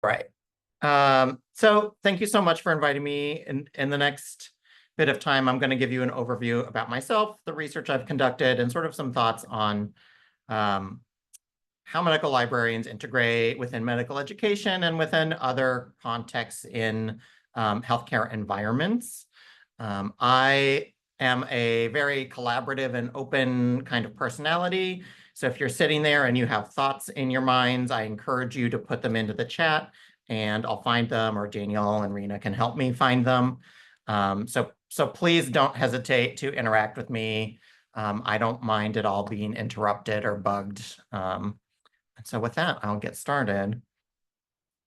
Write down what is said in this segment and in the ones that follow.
Right. So thank you so much for inviting me. In the next bit of time, I'm going to give you an overview about myself, the research I've conducted, and sort of some thoughts on um, how medical librarians integrate within medical education and within other contexts in healthcare environments. I am a very collaborative and open kind of personality. So if you're sitting there and you have thoughts in your minds, I encourage you to put them into the chat and I'll find them, or Danielle and Rena can help me find them. So please don't hesitate to interact with me. I don't mind at all being interrupted or bugged. So with that, I'll get started.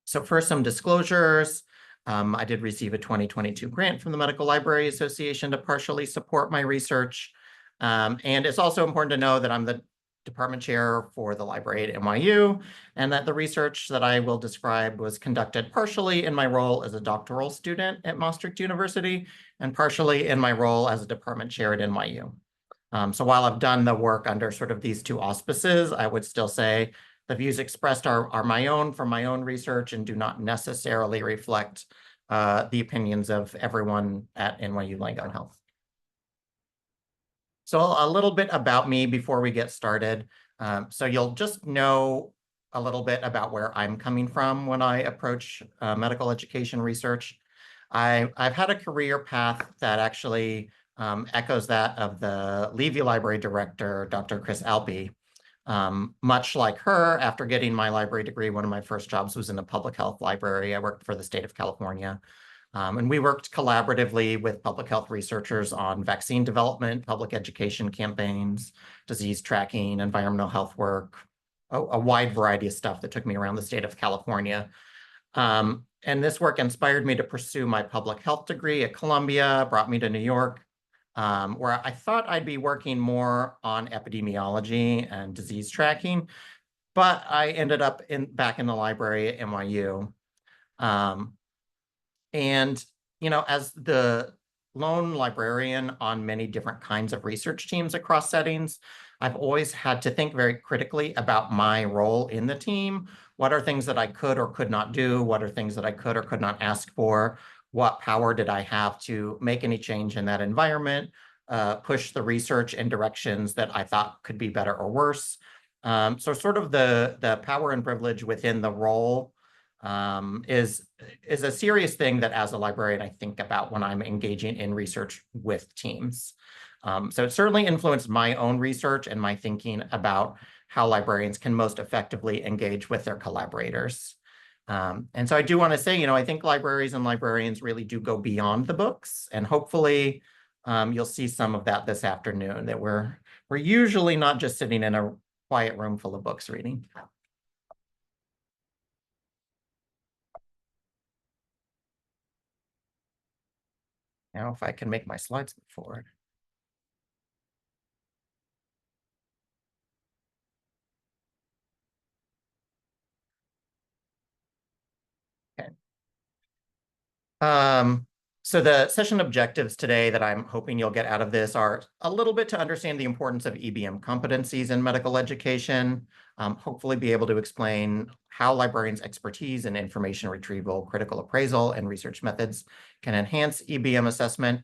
So first, some disclosures. I did receive a 2022 grant from the Medical Library Association to partially support my research. And it's also important to know that I'm the department chair for the library at NYU, and that the research that I will describe was conducted partially in my role as a doctoral student at Maastricht University and partially in my role as a department chair at NYU. So while I've done the work under sort of these two auspices, I would still say the views expressed are my own from my own research and do not necessarily reflect the opinions of everyone at NYU Langone Health. So a little bit about me before we get started. So you'll just know a little bit about where I'm coming from when I approach medical education research. I've had a career path that actually echoes that of the Levy Library director, Dr. Chris Alpe. Much like her, after getting my library degree, one of my first jobs was in a public health library. I worked for the state of California. And we worked collaboratively with public health researchers on vaccine development, public education campaigns, disease tracking, environmental health work, a wide variety of stuff that took me around the state of California. And this work inspired me to pursue my public health degree at Columbia, brought me to New York, where I thought I'd be working more on epidemiology and disease tracking, but I ended up back in the library at NYU. And, as the lone librarian on many different kinds of research teams across settings, I've always had to think very critically about my role in the team. What are things that I could or could not do? What are things that I could or could not ask for? What power did I have to make any change in that environment, push the research in directions that I thought could be better or worse? So sort of the power and privilege within the role is a serious thing that as a librarian I think about when I'm engaging in research with teams. So it certainly influenced my own research and my thinking about how librarians can most effectively engage with their collaborators. And so I do want to say, I think libraries and librarians really do go beyond the books, and hopefully you'll see some of that this afternoon, that we're usually not just sitting in a quiet room full of books reading. Now, if I can make my slides move forward. Okay. So the session objectives today that I'm hoping you'll get out of this are a little bit to understand the importance of EBM competencies in medical education, hopefully be able to explain how librarians' expertise in information retrieval, critical appraisal, and research methods can enhance EBM assessment,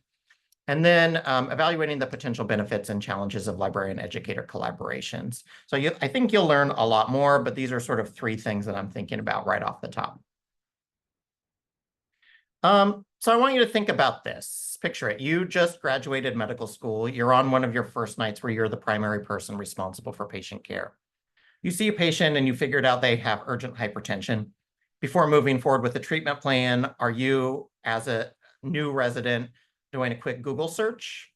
and then evaluating the potential benefits and challenges of librarian educator collaborations. So I think you'll learn a lot more, but these are sort of three things that I'm thinking about right off the top. So I want you to think about this. Picture it. You just graduated medical school. You're on one of your first nights where you're the primary person responsible for patient care. You see a patient and you figured out they have urgent hypertension. Before moving forward with the treatment plan, are you, as a new resident, doing a quick Google search?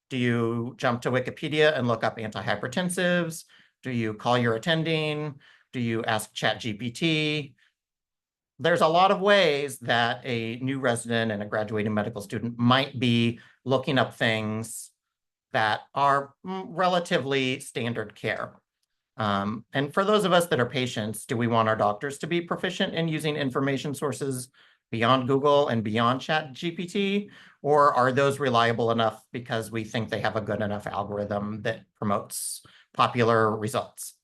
Do you jump to Wikipedia and look up antihypertensives? Do you call your attending? Do you ask ChatGPT? There's a lot of ways that a new resident and a graduating medical student might be looking up things that are relatively standard care. And for those of us that are patients, do we want our doctors to be proficient in using information sources beyond Google and beyond ChatGPT? Or are those reliable enough because we think they have a good enough algorithm that promotes popular results?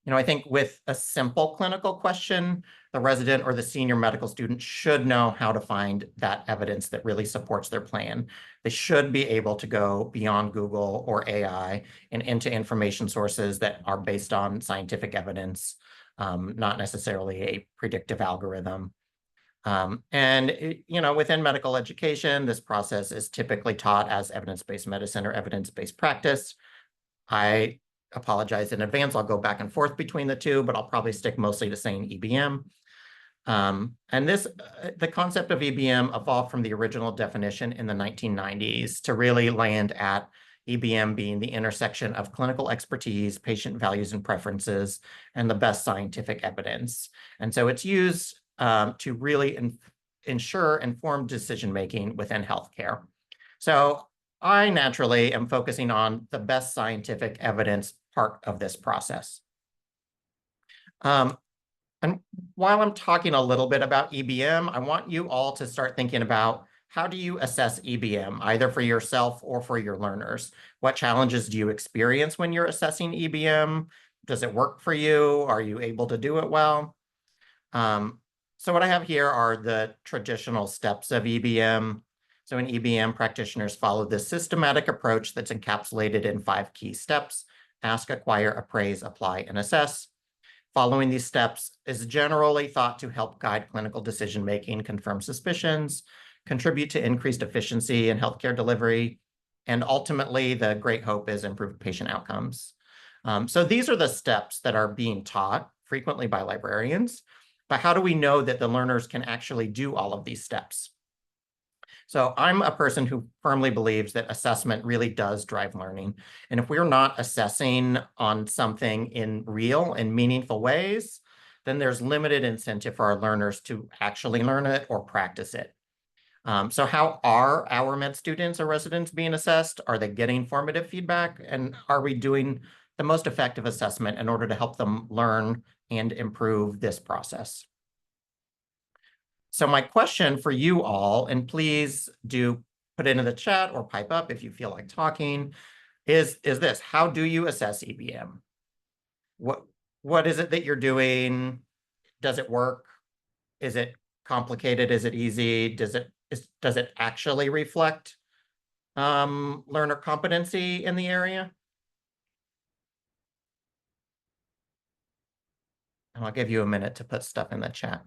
I think with a simple clinical question, the resident or the senior medical student should know how to find that evidence that really supports their plan. They should be able to go beyond Google or AI and into information sources that are based on scientific evidence, not necessarily a predictive algorithm. Within medical education, this process is typically taught as evidence-based medicine or evidence-based practice. I apologize in advance. I'll go back and forth between the two, but I'll probably stick mostly to saying EBM. The concept of EBM evolved from the original definition in the 1990s to really land at EBM being the intersection of clinical expertise, patient values and preferences, and the best scientific evidence. And so it's used to really ensure informed decision-making within healthcare. So I naturally am focusing on the best scientific evidence part of this process. And while I'm talking a little bit about EBM, I want you all to start thinking about how do you assess EBM, either for yourself or for your learners? What challenges do you experience when you're assessing EBM? Does it work for you? Are you able to do it well? So what I have here are the traditional steps of EBM. So in EBM, practitioners follow this systematic approach that's encapsulated in 5 key steps: ask, acquire, appraise, apply, and assess. Following these steps is generally thought to help guide clinical decision-making, confirm suspicions, contribute to increased efficiency in healthcare delivery, and ultimately, the great hope is improved patient outcomes. So these are the steps that are being taught frequently by librarians. But how do we know that the learners can actually do all of these steps? So I'm a person who firmly believes that assessment really does drive learning. And if we're not assessing on something in real and meaningful ways, then there's limited incentive for our learners to actually learn it or practice it. So how are our med students or residents being assessed? Are they getting formative feedback? And are we doing the most effective assessment in order to help them learn and improve this process? So my question for you all, and please do put it in the chat or pipe up if you feel like talking, is this: how do you assess EBM? What is it that you're doing? Does it work? Is it complicated? Is it easy? Does it actually reflect learner competency in the area? And I'll give you a minute to put stuff in the chat.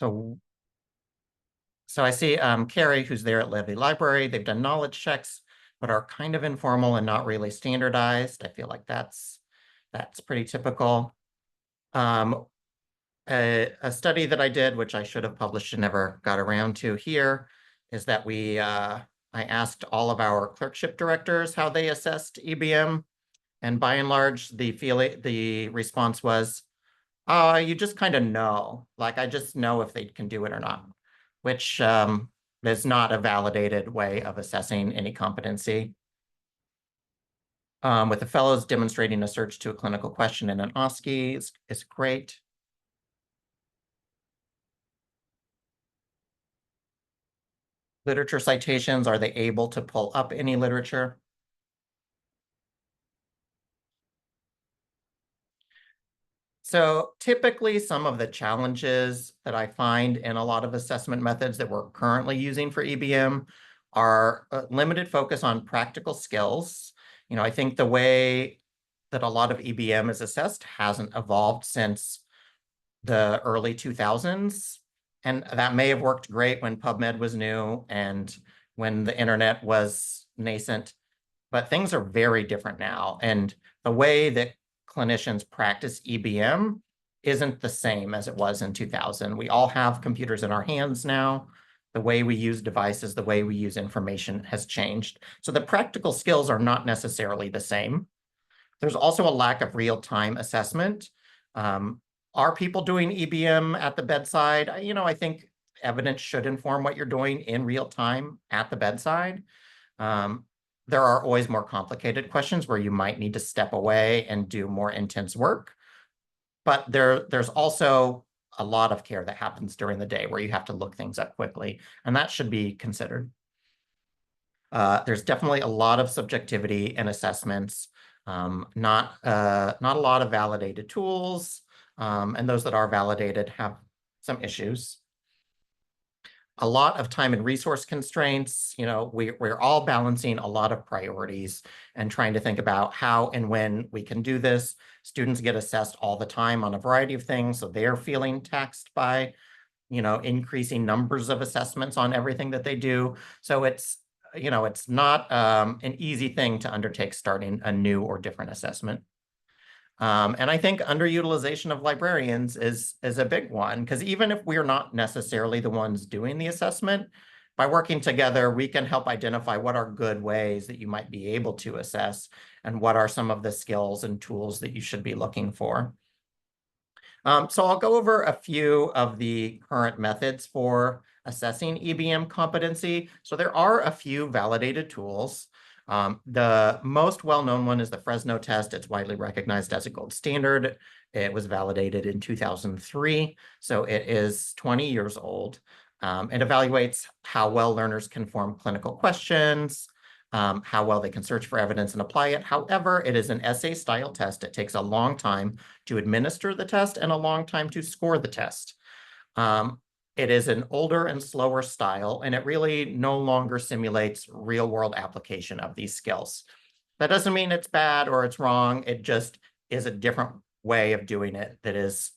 So I see Carrie, who's there at Levy Library. They've done knowledge checks, but are kind of informal and not really standardized. I feel like that's pretty typical. A study that I did, which I should have published and never got around to here, is that I asked all of our clerkship directors how they assessed EBM, and by and large, the response was, you just kind of know. Like, I just know if they can do it or not, which is not a validated way of assessing any competency. With the fellows demonstrating a search to a clinical question in an OSCE is great. Literature citations, are they able to pull up any literature? So typically, some of the challenges that I find in a lot of assessment methods that we're currently using for EBM are a limited focus on practical skills. I think the way that a lot of EBM is assessed hasn't evolved since the early 2000s. And that may have worked great when PubMed was new and when the internet was nascent, but things are very different now. And the way that clinicians practice EBM isn't the same as it was in 2000. We all have computers in our hands now. The way we use devices, the way we use information has changed. So the practical skills are not necessarily the same. There's also a lack of real-time assessment. Are people doing EBM at the bedside? I think evidence should inform what you're doing in real time at the bedside. There are always more complicated questions where you might need to step away and do more intense work. But there's also a lot of care that happens during the day where you have to look things up quickly, and that should be considered. There's definitely a lot of subjectivity in assessments, not a lot of validated tools, and those that are validated have some issues. A lot of time and resource constraints. We're all balancing a lot of priorities and trying to think about how and when we can do this. Students get assessed all the time on a variety of things, so they're feeling taxed by, increasing numbers of assessments on everything that they do. So it's not an easy thing to undertake starting a new or different assessment. And I think underutilization of librarians is a big one, because even if we're not necessarily the ones doing the assessment, by working together, we can help identify what are good ways that you might be able to assess and what are some of the skills and tools that you should be looking for. So I'll go over a few of the current methods for assessing EBM competency. So there are a few validated tools. The most well-known one is the Fresno test. It's widely recognized as a gold standard. It was validated in 2003, so it is 20 years old. It evaluates how well learners can form clinical questions, how well they can search for evidence and apply it. However, it is an essay-style test. It takes a long time to administer the test and a long time to score the test. It is an older and slower style, and it really no longer simulates real-world application of these skills. That doesn't mean it's bad or it's wrong. It just is a different way of doing it that is,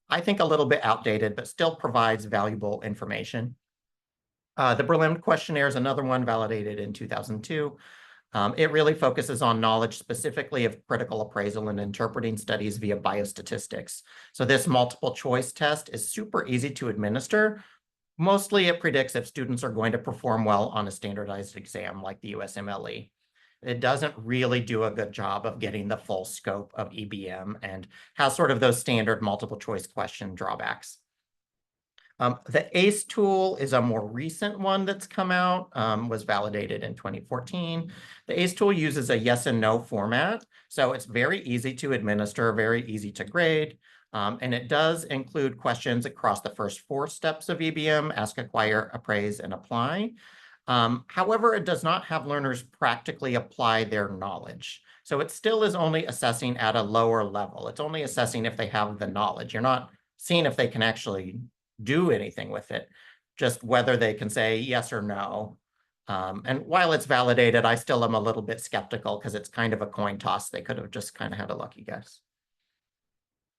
I think, a little bit outdated, but still provides valuable information. The Berlin questionnaire is another one validated in 2002. It really focuses on knowledge specifically of critical appraisal and interpreting studies via biostatistics. So this multiple choice test is super easy to administer. Mostly it predicts if students are going to perform well on a standardized exam like the USMLE. It doesn't really do a good job of getting the full scope of EBM and has sort of those standard multiple choice question drawbacks. The ACE tool is a more recent one that's come out, was validated in 2014. The ACE tool uses a yes and no format, so it's very easy to administer, very easy to grade, and it does include questions across the first 4 steps of EBM: ask, acquire, appraise, and apply. However, it does not have learners practically apply their knowledge. So it still is only assessing at a lower level. It's only assessing if they have the knowledge. You're not seeing if they can actually do anything with it, just whether they can say yes or no. And while it's validated, I still am a little bit skeptical because it's kind of a coin toss. They could have just kind of had a lucky guess.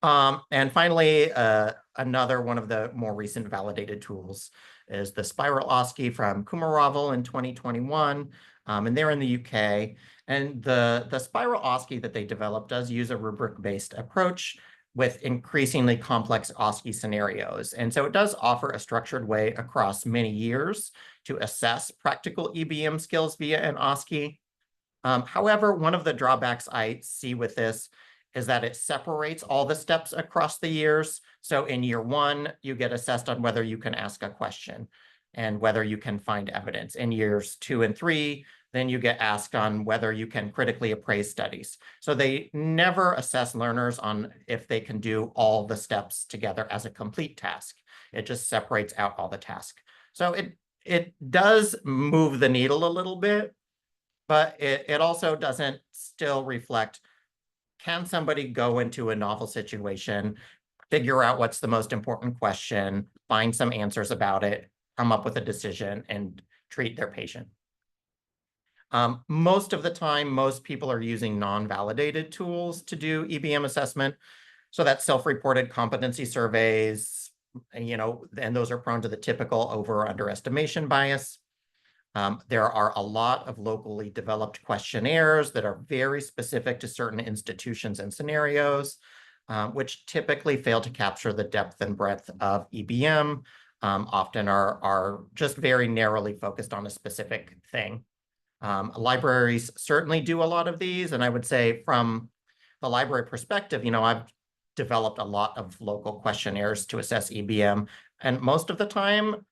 And finally, another one of the more recent validated tools is the Spiral OSCE from Kumaravel in 2021, and they're in the UK. And the Spiral OSCE that they developed does use a rubric-based approach with increasingly complex OSCE scenarios. And so it does offer a structured way across many years to assess practical EBM skills via an OSCE. However, one of the drawbacks I see with this is that it separates all the steps across the years. So in year 1, you get assessed on whether you can ask a question and whether you can find evidence. In years 2 and 3, then you get asked on whether you can critically appraise studies. So they never assess learners on if they can do all the steps together as a complete task. It just separates out all the tasks. So it does move the needle a little bit, but it also doesn't still reflect, can somebody go into a novel situation, figure out what's the most important question, find some answers about it, come up with a decision, and treat their patient. Most of the time, most people are using non-validated tools to do EBM assessment. So that's self-reported competency surveys, and those are prone to the typical over or underestimation bias. There are a lot of locally developed questionnaires that are very specific to certain institutions and scenarios, which typically fail to capture the depth and breadth of EBM. often are just very narrowly focused on a specific thing. Libraries certainly do a lot of these, and I would say from the library perspective, I've developed a lot of local questionnaires to assess EBM, and most of the time,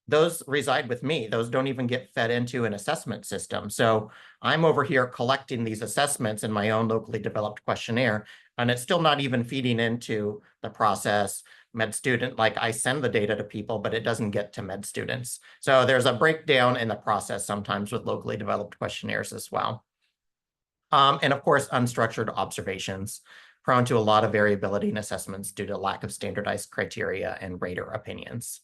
those reside with me. Those don't even get fed into an assessment system. So I'm over here collecting these assessments in my own locally developed questionnaire, and it's still not even feeding into the process. Med student, like I send the data to people, but it doesn't get to med students. So there's a breakdown in the process sometimes with locally developed questionnaires as well. And of course, unstructured observations, prone to a lot of variability in assessments due to lack of standardized criteria and rater opinions.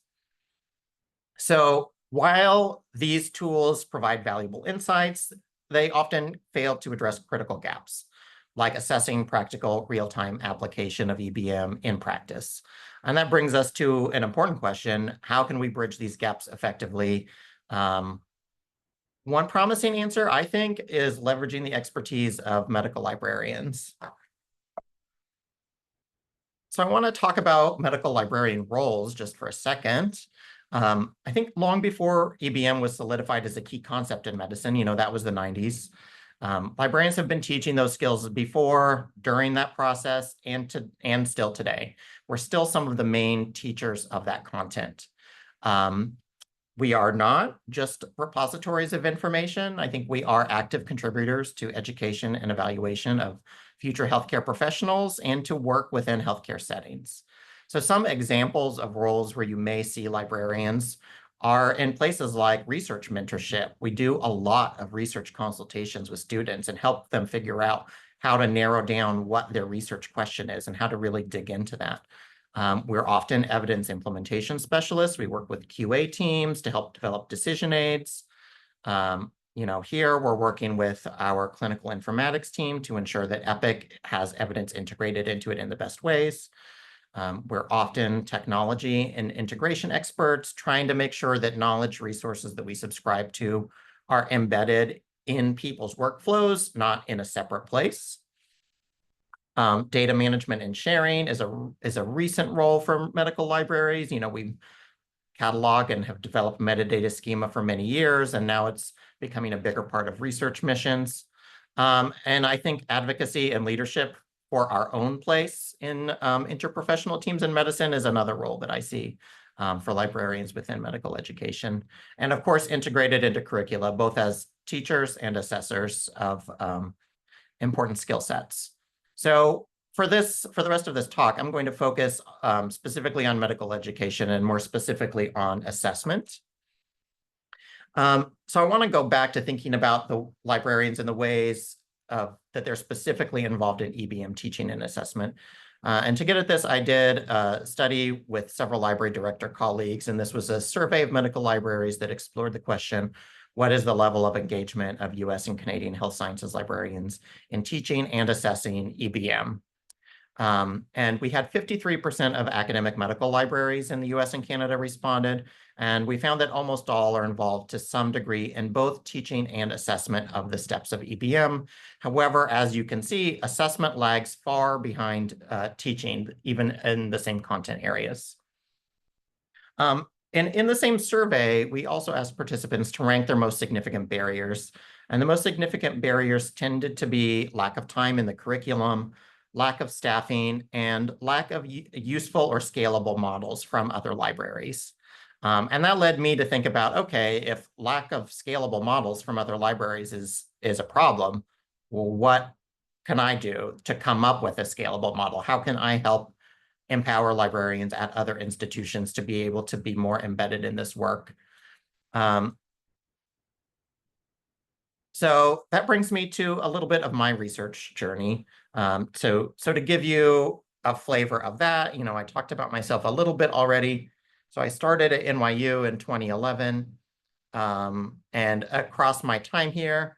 So while these tools provide valuable insights, they often fail to address critical gaps, like assessing practical real-time application of EBM in practice. And that brings us to an important question: how can we bridge these gaps effectively? One promising answer, I think, is leveraging the expertise of medical librarians. So I want to talk about medical librarian roles just for a second. I think long before EBM was solidified as a key concept in medicine, that was the 90s. Librarians have been teaching those skills before, during that process, and still today. We're still some of the main teachers of that content. We are not just repositories of information. I think we are active contributors to education and evaluation of future healthcare professionals and to work within healthcare settings. So some examples of roles where you may see librarians are in places like research mentorship. We do a lot of research consultations with students and help them figure out how to narrow down what their research question is and how to really dig into that. We're often evidence implementation specialists. We work with QA teams to help develop decision aids. Here we're working with our clinical informatics team to ensure that Epic has evidence integrated into it in the best ways. We're often technology and integration experts trying to make sure that knowledge resources that we subscribe to are embedded in people's workflows, not in a separate place. Data management and sharing is a recent role for medical libraries. We catalog and have developed metadata schema for many years, and now it's becoming a bigger part of research missions. And I think advocacy and leadership for our own place in interprofessional teams in medicine is another role that I see for librarians within medical education. And of course, integrated into curricula, both as teachers and assessors of important skill sets. So for the rest of this talk, I'm going to focus specifically on medical education and more specifically on assessment. So I want to go back to thinking about the librarians and the ways that they're specifically involved in EBM teaching and assessment. And to get at this, I did a study with several library director colleagues, and this was a survey of medical libraries that explored the question: what is the level of engagement of US and Canadian health sciences librarians in teaching and assessing EBM? And we had 53% of academic medical libraries in the US and Canada responded, and we found that almost all are involved to some degree in both teaching and assessment of the steps of EBM. However, as you can see, assessment lags far behind teaching, even in the same content areas. And in the same survey, we also asked participants to rank their most significant barriers. And the most significant barriers tended to be lack of time in the curriculum, lack of staffing, and lack of useful or scalable models from other libraries. And that led me to think about, okay, if lack of scalable models from other libraries is a problem, well, what can I do to come up with a scalable model? How can I help empower librarians at other institutions to be able to be more embedded in this work? So that brings me to a little bit of my research journey. So to give you a flavor of that, I talked about myself a little bit already. So I started at NYU in 2011. And across my time here,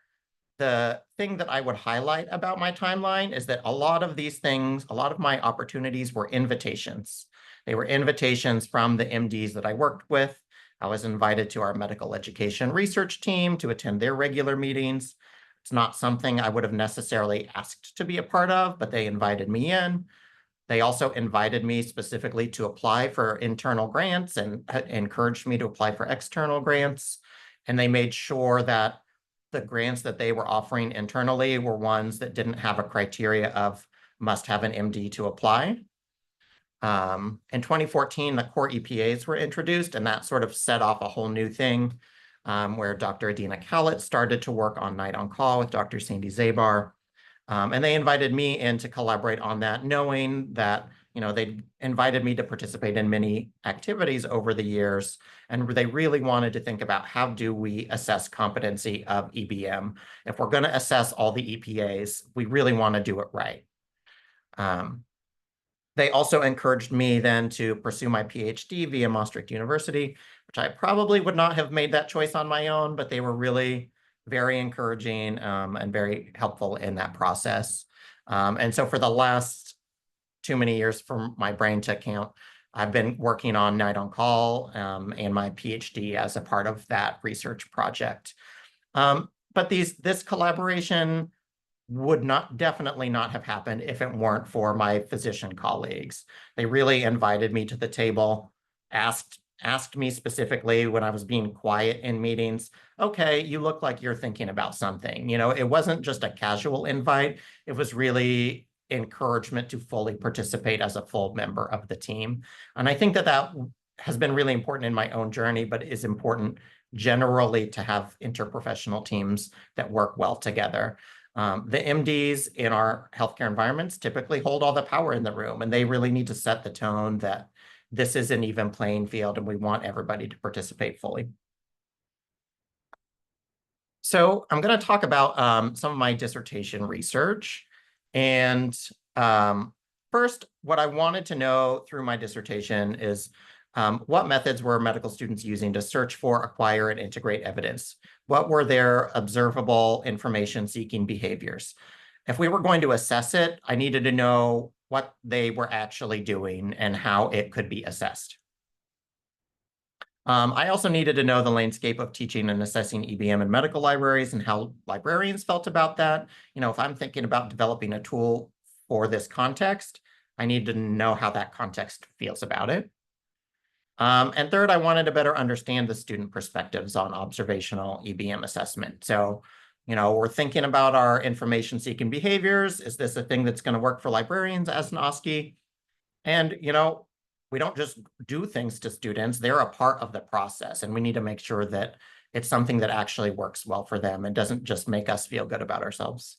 the thing that I would highlight about my timeline is that a lot of these things, a lot of my opportunities were invitations. They were invitations from the MDs that I worked with. I was invited to our medical education research team to attend their regular meetings. It's not something I would have necessarily asked to be a part of, but they invited me in. They also invited me specifically to apply for internal grants and encouraged me to apply for external grants. And they made sure that the grants that they were offering internally were ones that didn't have a criteria of must have an MD to apply. In 2014, the core EPAs were introduced, and that sort of set off a whole new thing where Dr. Adina Cowlett started to work on Night on Call with Dr. Sandy Zabar. And they invited me in to collaborate on that, knowing that they invited me to participate in many activities over the years, and they really wanted to think about how do we assess competency of EBM. If we're going to assess all the EPAs, we really want to do it right. They also encouraged me then to pursue my PhD via Maastricht University, which I probably would not have made that choice on my own, but they were really very encouraging and very helpful in that process. And so for the last too many years for my brain to count, I've been working on Night on Call and my PhD as a part of that research project. But this collaboration would definitely not have happened if it weren't for my physician colleagues. They really invited me to the table, asked me specifically when I was being quiet in meetings, okay, you look like you're thinking about something. It wasn't just a casual invite. It was really encouragement to fully participate as a full member of the team. And I think that has been really important in my own journey, but is important generally to have interprofessional teams that work well together. The MDs in our healthcare environments typically hold all the power in the room, and they really need to set the tone that this is an even playing field and we want everybody to participate fully. So I'm going to talk about some of my dissertation research. And first, what I wanted to know through my dissertation is what methods were medical students using to search for, acquire, and integrate evidence? What were their observable information-seeking behaviors? If we were going to assess it, I needed to know what they were actually doing and how it could be assessed. I also needed to know the landscape of teaching and assessing EBM in medical libraries and how librarians felt about that. If I'm thinking about developing a tool for this context, I need to know how that context feels about it. And third, I wanted to better understand the student perspectives on observational EBM assessment. So, we're thinking about our information-seeking behaviors. Is this a thing that's going to work for librarians as an OSCE? And, we don't just do things to students. They're a part of the process, and we need to make sure that it's something that actually works well for them and doesn't just make us feel good about ourselves.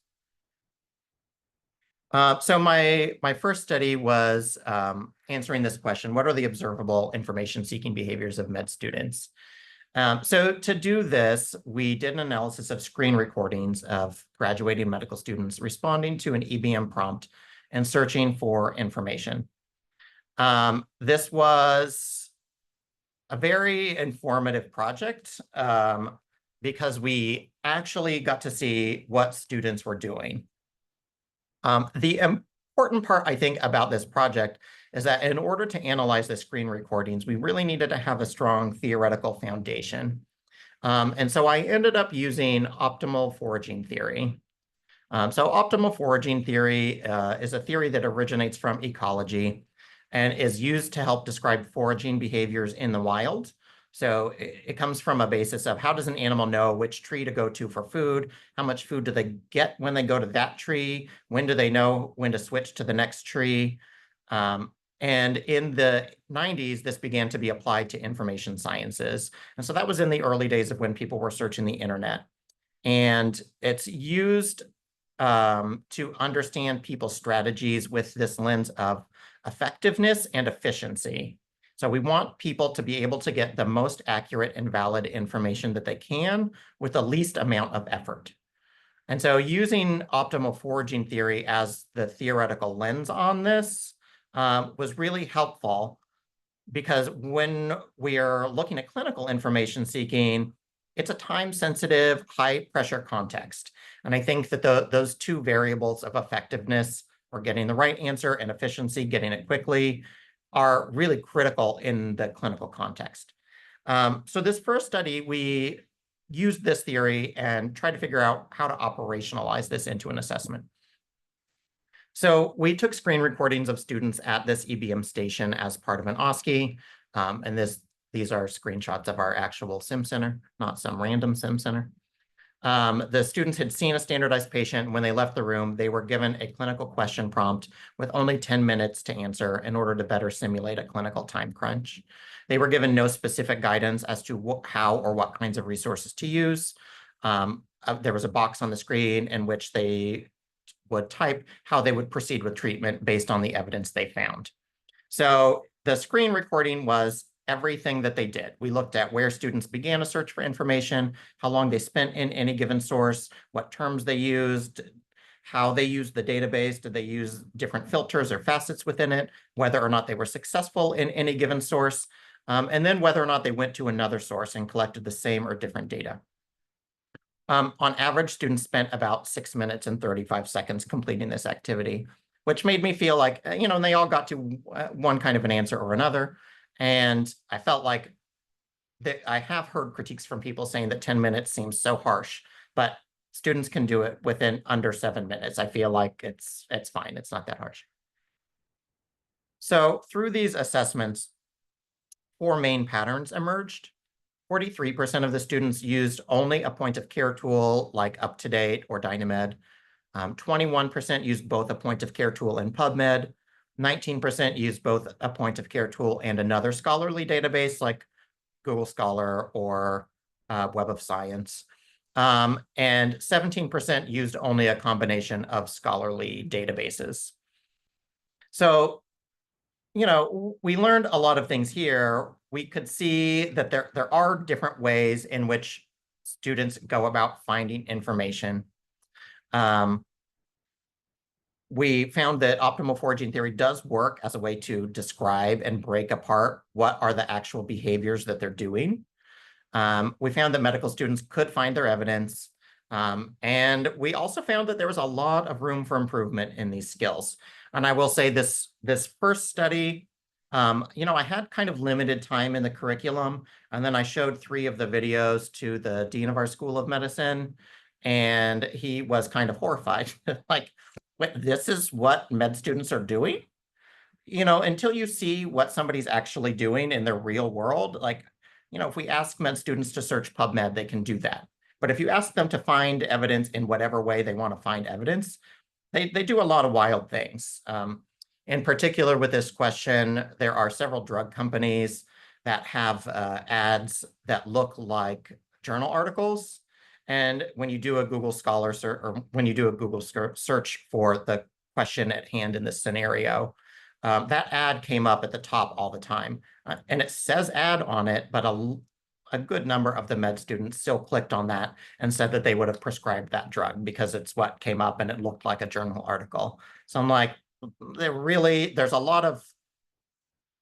So my first study was answering this question: what are the observable information-seeking behaviors of med students? So to do this, we did an analysis of screen recordings of graduating medical students responding to an EBM prompt and searching for information. This was a very informative project because we actually got to see what students were doing. The important part, I think, about this project is that in order to analyze the screen recordings, we really needed to have a strong theoretical foundation. And so I ended up using optimal foraging theory. So optimal foraging theory is a theory that originates from ecology and is used to help describe foraging behaviors in the wild. So it comes from a basis of how does an animal know which tree to go to for food? How much food do they get when they go to that tree? When do they know when to switch to the next tree? And in the 90s, this began to be applied to information sciences. And so that was in the early days of when people were searching the internet. And it's used to understand people's strategies with this lens of effectiveness and efficiency. So we want people to be able to get the most accurate and valid information that they can with the least amount of effort. And so using optimal foraging theory as the theoretical lens on this was really helpful, because when we are looking at clinical information seeking, it's a time-sensitive, high-pressure context. And I think that those two variables of effectiveness, or getting the right answer, and efficiency, getting it quickly, are really critical in the clinical context. So this first study, we used this theory and tried to figure out how to operationalize this into an assessment. So we took screen recordings of students at this EBM station as part of an OSCE. And these are screenshots of our actual sim center, not some random sim center. The students had seen a standardized patient. When they left the room, they were given a clinical question prompt with only 10 minutes to answer in order to better simulate a clinical time crunch. They were given no specific guidance as to how or what kinds of resources to use. There was a box on the screen in which they would type how they would proceed with treatment based on the evidence they found. So the screen recording was everything that they did. We looked at where students began a search for information, how long they spent in any given source, what terms they used, how they used the database, did they use different filters or facets within it, whether or not they were successful in any given source, and then whether or not they went to another source and collected the same or different data. On average, students spent about 6 minutes and 35 seconds completing this activity, which made me feel like, and they all got to one kind of an answer or another. And I felt like that I have heard critiques from people saying that 10 minutes seems so harsh, but students can do it within under 7 minutes. I feel like it's fine. It's not that harsh. So through these assessments, 4 main patterns emerged. 43% of the students used only a point of care tool like UpToDate or Dynamed. 21% used both a point of care tool and PubMed. 19% used both a point of care tool and another scholarly database like Google Scholar or Web of Science. And 17% used only a combination of scholarly databases. So we learned a lot of things here. We could see that there are different ways in which students go about finding information. We found that optimal foraging theory does work as a way to describe and break apart what are the actual behaviors that they're doing. We found that medical students could find their evidence. And we also found that there was a lot of room for improvement in these skills. And I will say this first study, I had kind of limited time in the curriculum, and then I showed 3 of the videos to the dean of our School of Medicine, and he was kind of horrified. Like, wait, this is what med students are doing? Until you see what somebody's actually doing in their real world, like, if we ask med students to search PubMed, they can do that. But if you ask them to find evidence in whatever way they want to find evidence, they do a lot of wild things. In particular, with this question, there are several drug companies that have ads that look like journal articles. And when you do a Google Scholar search, or when you do a Google search for the question at hand in this scenario, that ad came up at the top all the time. And it says ad on it, but a good number of the med students still clicked on that and said that they would have prescribed that drug because it's what came up and it looked like a journal article. So I'm like, there's a lot of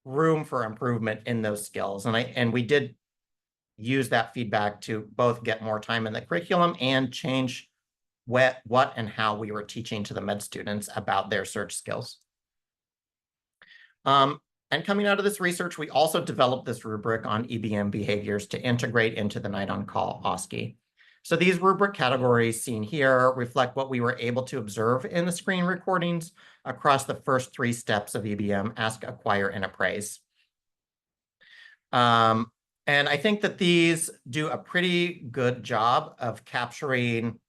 room for improvement in those skills. And we did use that feedback to both get more time in the curriculum and change what and how we were teaching to the med students about their search skills. And coming out of this research, we also developed this rubric on EBM behaviors to integrate into the Night on Call OSCE. So these rubric categories seen here reflect what we were able to observe in the screen recordings across the first 3 steps of EBM: ask, acquire, and appraise. And I think that these do a pretty good job of capturing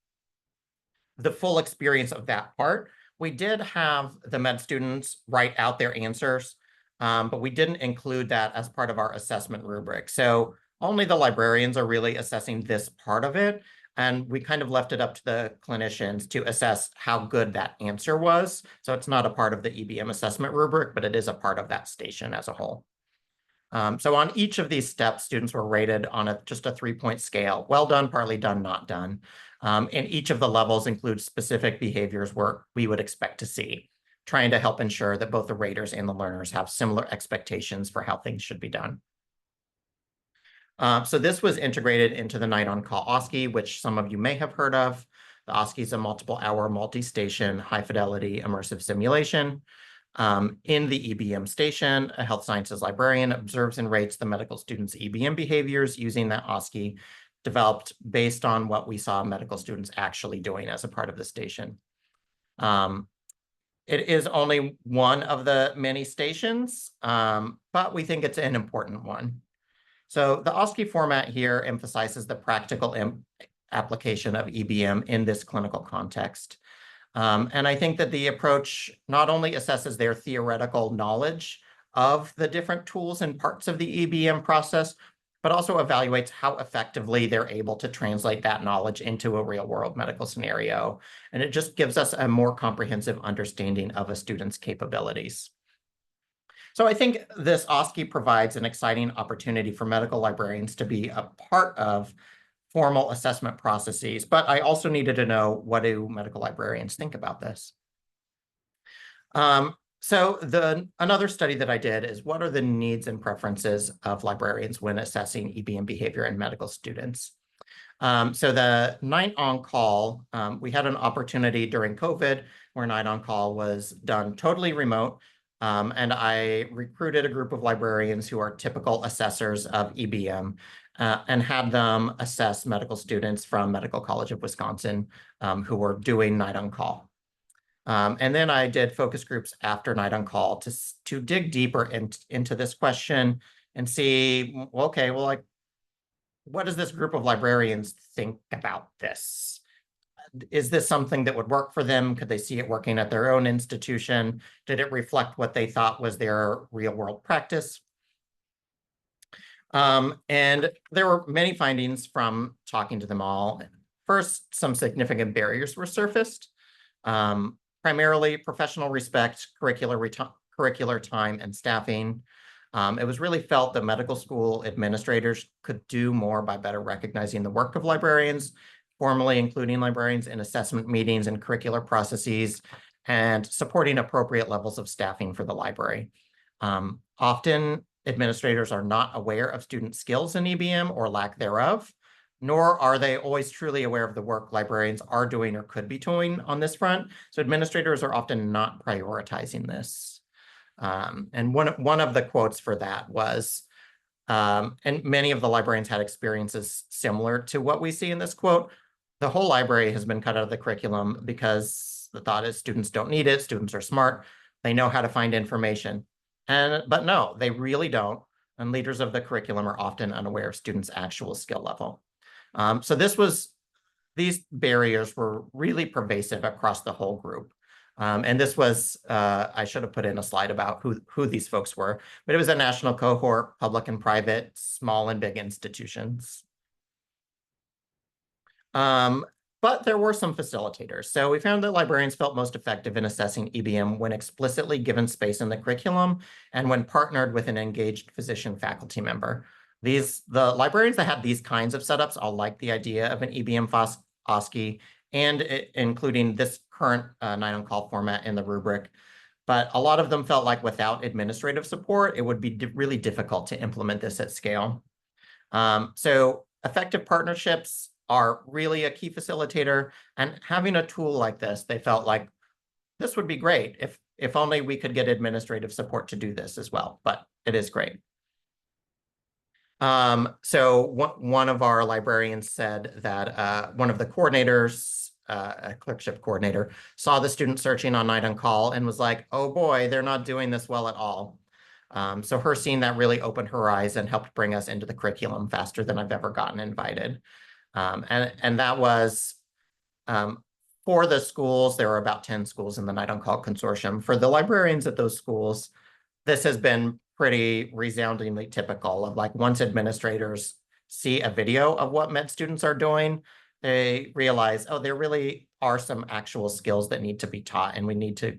the full experience of that part. We did have the med students write out their answers, but we didn't include that as part of our assessment rubric. So only the librarians are really assessing this part of it. And we kind of left it up to the clinicians to assess how good that answer was. So it's not a part of the EBM assessment rubric, but it is a part of that station as a whole. So on each of these steps, students were rated on just a 3-point scale: well done, partly done, not done. And each of the levels includes specific behaviors where we would expect to see, trying to help ensure that both the raters and the learners have similar expectations for how things should be done. So this was integrated into the Night on Call OSCE, which some of you may have heard of. The OSCE is a multiple-hour, multi-station, high-fidelity immersive simulation. In the EBM station, a health sciences librarian observes and rates the medical students' EBM behaviors using that OSCE, developed based on what we saw medical students actually doing as a part of the station. It is only one of the many stations, but we think it's an important one. So the OSCE format here emphasizes the practical application of EBM in this clinical context. And I think that the approach not only assesses their theoretical knowledge of the different tools and parts of the EBM process, but also evaluates how effectively they're able to translate that knowledge into a real-world medical scenario. And it just gives us a more comprehensive understanding of a student's capabilities. So I think this OSCE provides an exciting opportunity for medical librarians to be a part of formal assessment processes, but I also needed to know, what do medical librarians think about this? So another study that I did is, what are the needs and preferences of librarians when assessing EBM behavior in medical students? So the night on call, we had an opportunity during COVID where night on call was done totally remote. And I recruited a group of librarians who are typical assessors of EBM and had them assess medical students from Medical College of Wisconsin who were doing night on call. And then I did focus groups after night on call to dig deeper into this question and see, okay, well, like, what does this group of librarians think about this? Is this something that would work for them? Could they see it working at their own institution? Did it reflect what they thought was their real world practice? And there were many findings from talking to them all. First, some significant barriers were surfaced. Primarily professional respect, curricular time, and staffing. It was really felt that medical school administrators could do more by better recognizing the work of librarians, formally including librarians in assessment meetings and curricular processes, and supporting appropriate levels of staffing for the library. Often, administrators are not aware of student skills in EBM or lack thereof, nor are they always truly aware of the work librarians are doing or could be doing on this front. So administrators are often not prioritizing this. And one of the quotes for that was, and many of the librarians had experiences similar to what we see in this quote, the whole library has been cut out of the curriculum because the thought is students don't need it, students are smart, they know how to find information. But no, they really don't. And leaders of the curriculum are often unaware of students' actual skill level. So these barriers were really pervasive across the whole group. And this was, I should have put in a slide about who these folks were, but it was a national cohort, public and private, small and big institutions. But there were some facilitators. So we found that librarians felt most effective in assessing EBM when explicitly given space in the curriculum and when partnered with an engaged physician faculty member. The librarians that had these kinds of setups all liked the idea of an EBM OSCE and including this current night on call format in the rubric. But a lot of them felt like without administrative support, it would be really difficult to implement this at scale. So effective partnerships are really a key facilitator, and having a tool like this, they felt like this would be great if only we could get administrative support to do this as well, but it is great. So one of our librarians said that one of the coordinators, a clerkship coordinator, saw the student searching on night on call and was like, oh boy, they're not doing this well at all. So her seeing that really opened her eyes and helped bring us into the curriculum faster than I've ever gotten invited. And that was for the schools, there were about 10 schools in the Night on Call consortium. For the librarians at those schools, this has been pretty resoundingly typical of, like, once administrators see a video of what med students are doing, they realize, oh, there really are some actual skills that need to be taught, and we need to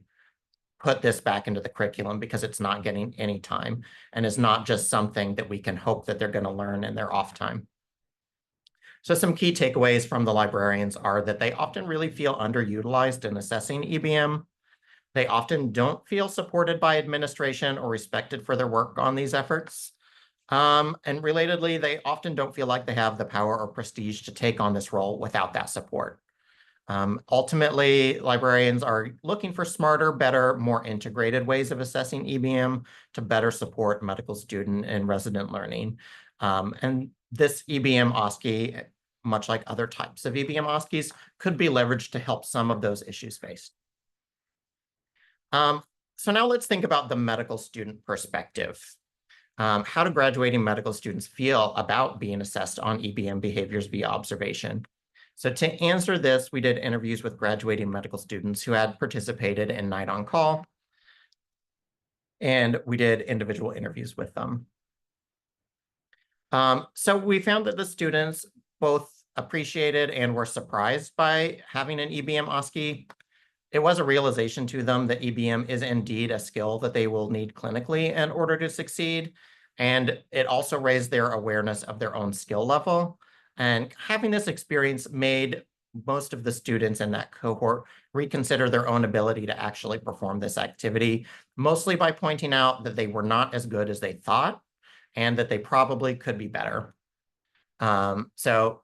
put this back into the curriculum because it's not getting any time and is not just something that we can hope that they're going to learn in their off time. So some key takeaways from the librarians are that they often really feel underutilized in assessing EBM. They often don't feel supported by administration or respected for their work on these efforts. And relatedly, they often don't feel like they have the power or prestige to take on this role without that support. Ultimately, librarians are looking for smarter, better, more integrated ways of assessing EBM to better support medical student and resident learning. And this EBM OSCE, much like other types of EBM OSCEs, could be leveraged to help some of those issues faced. So now let's think about the medical student perspective. How do graduating medical students feel about being assessed on EBM behaviors via observation? So to answer this, we did interviews with graduating medical students who had participated in Night on Call, and we did individual interviews with them. So we found that the students both appreciated and were surprised by having an EBM OSCE. It was a realization to them that EBM is indeed a skill that they will need clinically in order to succeed. And it also raised their awareness of their own skill level. And having this experience made most of the students in that cohort reconsider their own ability to actually perform this activity, mostly by pointing out that they were not as good as they thought and that they probably could be better. So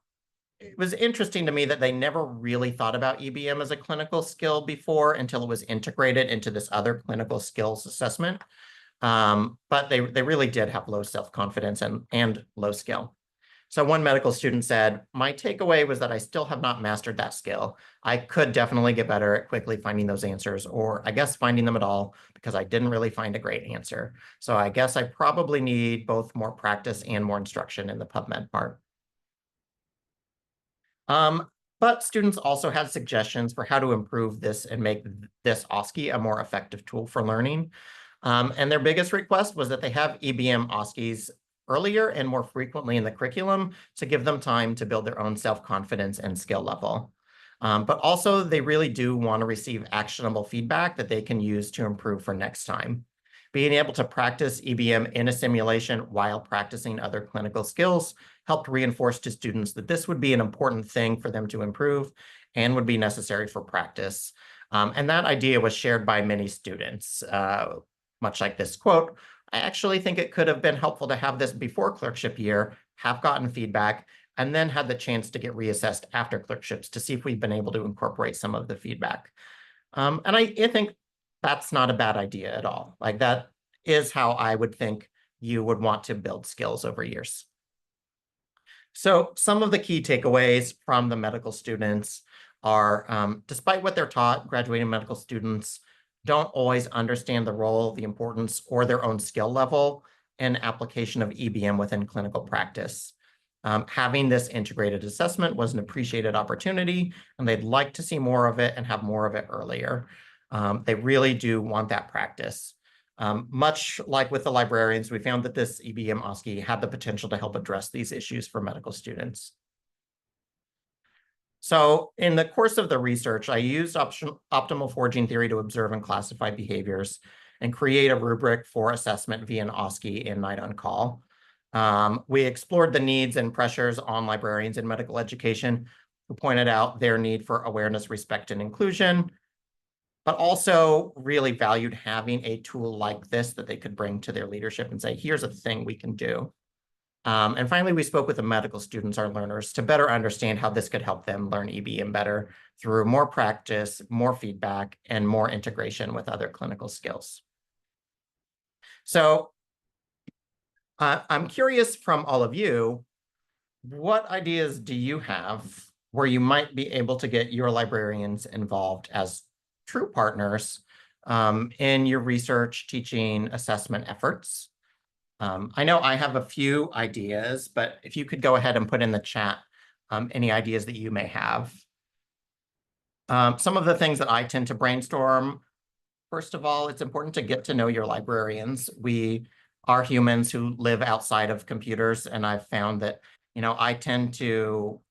it was interesting to me that they never really thought about EBM as a clinical skill before until it was integrated into this other clinical skills assessment. But they really did have low self-confidence and low skill. So one medical student said, my takeaway was that I still have not mastered that skill. I could definitely get better at quickly finding those answers, or I guess finding them at all, because I didn't really find a great answer. So I guess I probably need both more practice and more instruction in the PubMed part. But students also had suggestions for how to improve this and make this OSCE a more effective tool for learning. And their biggest request was that they have EBM OSCEs earlier and more frequently in the curriculum to give them time to build their own self-confidence and skill level. But also, they really do want to receive actionable feedback that they can use to improve for next time. Being able to practice EBM in a simulation while practicing other clinical skills helped reinforce to students that this would be an important thing for them to improve and would be necessary for practice. And that idea was shared by many students. Much like this quote, I actually think it could have been helpful to have this before clerkship year, have gotten feedback, and then had the chance to get reassessed after clerkships to see if we've been able to incorporate some of the feedback. And I think that's not a bad idea at all. Like, that is how I would think you would want to build skills over years. So some of the key takeaways from the medical students are, despite what they're taught, graduating medical students don't always understand the role, the importance, or their own skill level in application of EBM within clinical practice. Having this integrated assessment was an appreciated opportunity, and they'd like to see more of it and have more of it earlier. They really do want that practice. Much like with the librarians, we found that this EBM OSCE had the potential to help address these issues for medical students. So in the course of the research, I used optimal foraging theory to observe and classify behaviors and create a rubric for assessment via an OSCE in Night on Call. We explored the needs and pressures on librarians in medical education, who pointed out their need for awareness, respect, and inclusion, but also really valued having a tool like this that they could bring to their leadership and say, here's a thing we can do. And finally, we spoke with the medical students, our learners, to better understand how this could help them learn EBM better through more practice, more feedback, and more integration with other clinical skills. So I'm curious from all of you, what ideas do you have where you might be able to get your librarians involved as true partners in your research, teaching, assessment efforts? I know I have a few ideas, but if you could go ahead and put in the chat any ideas that you may have. Some of the things that I tend to brainstorm, first of all, it's important to get to know your librarians. We are humans who live outside of computers, and I've found that, I tend to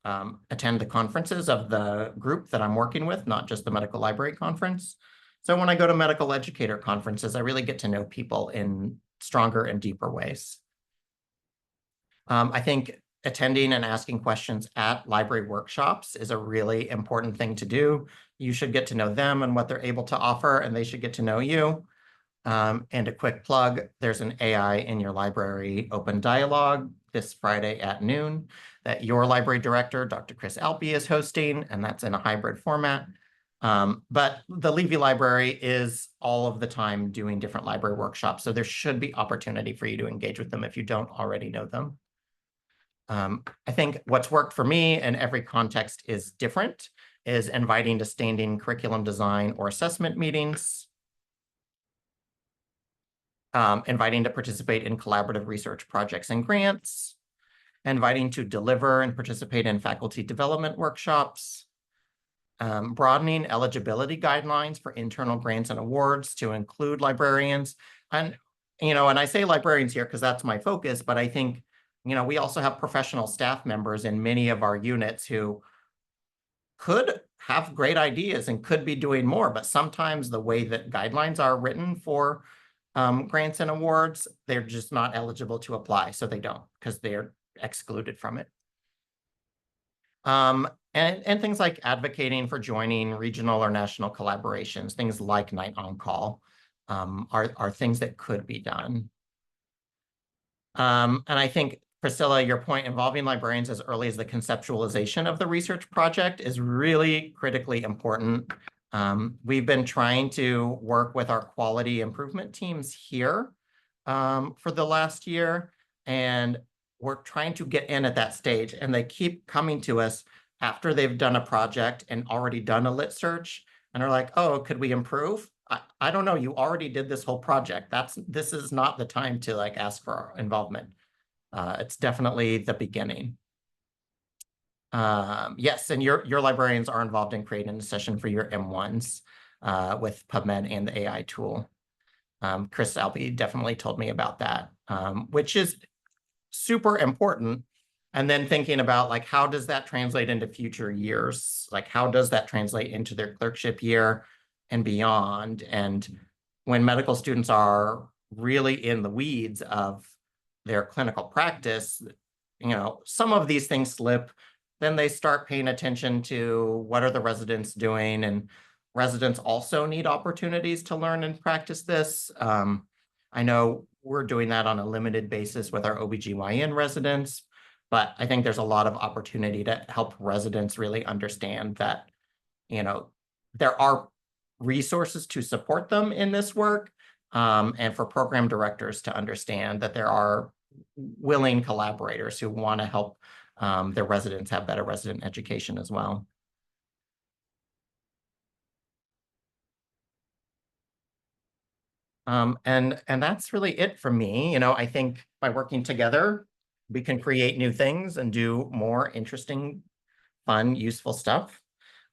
attend the conferences of the group that I'm working with, not just the medical library conference. So when I go to medical educator conferences, I really get to know people in stronger and deeper ways. I think attending and asking questions at library workshops is a really important thing to do. You should get to know them and what they're able to offer, and they should get to know you. And a quick plug, there's an AI in your library open dialogue this Friday at noon that your library director, Dr. Chris Alpy, is hosting, and that's in a hybrid format. But the Levy Library is all of the time doing different library workshops, so there should be opportunity for you to engage with them if you don't already know them. I think what's worked for me in every context is different, is inviting to standing curriculum design or assessment meetings. inviting to participate in collaborative research projects and grants, inviting to deliver and participate in faculty development workshops, broadening eligibility guidelines for internal grants and awards to include librarians. And, and I say librarians here because that's my focus, but I think, we also have professional staff members in many of our units who could have great ideas and could be doing more, but sometimes the way that guidelines are written for grants and awards, they're just not eligible to apply, so they don't, because they're excluded from it. And things like advocating for joining regional or national collaborations, things like Night on Call, are things that could be done. And I think, Priscilla, your point involving librarians as early as the conceptualization of the research project is really critically important. We've been trying to work with our quality improvement teams here for the last year, and we're trying to get in at that stage, and they keep coming to us after they've done a project and already done a lit search, and are like, oh, could we improve? I don't know, you already did this whole project. This is not the time to like ask for our involvement. It's definitely the beginning. Yes, and your librarians are involved in creating a session for your M1s with PubMed and the AI tool. Chris Albee definitely told me about that, which is super important. And then thinking about like, how does that translate into future years? Like, how does that translate into their clerkship year and beyond? And when medical students are really in the weeds of their clinical practice, some of these things slip. Then they start paying attention to what are the residents doing, and residents also need opportunities to learn and practice this. I know we're doing that on a limited basis with our OBGYN residents, but I think there's a lot of opportunity to help residents really understand that, there are resources to support them in this work, and for program directors to understand that there are willing collaborators who want to help their residents have better resident education as well. And that's really it for me. I think by working together, we can create new things and do more interesting, fun, useful stuff.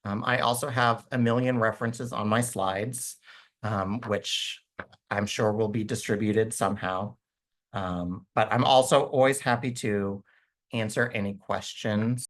I also have a million references on my slides, which I'm sure will be distributed somehow. But I'm also always happy to answer any questions.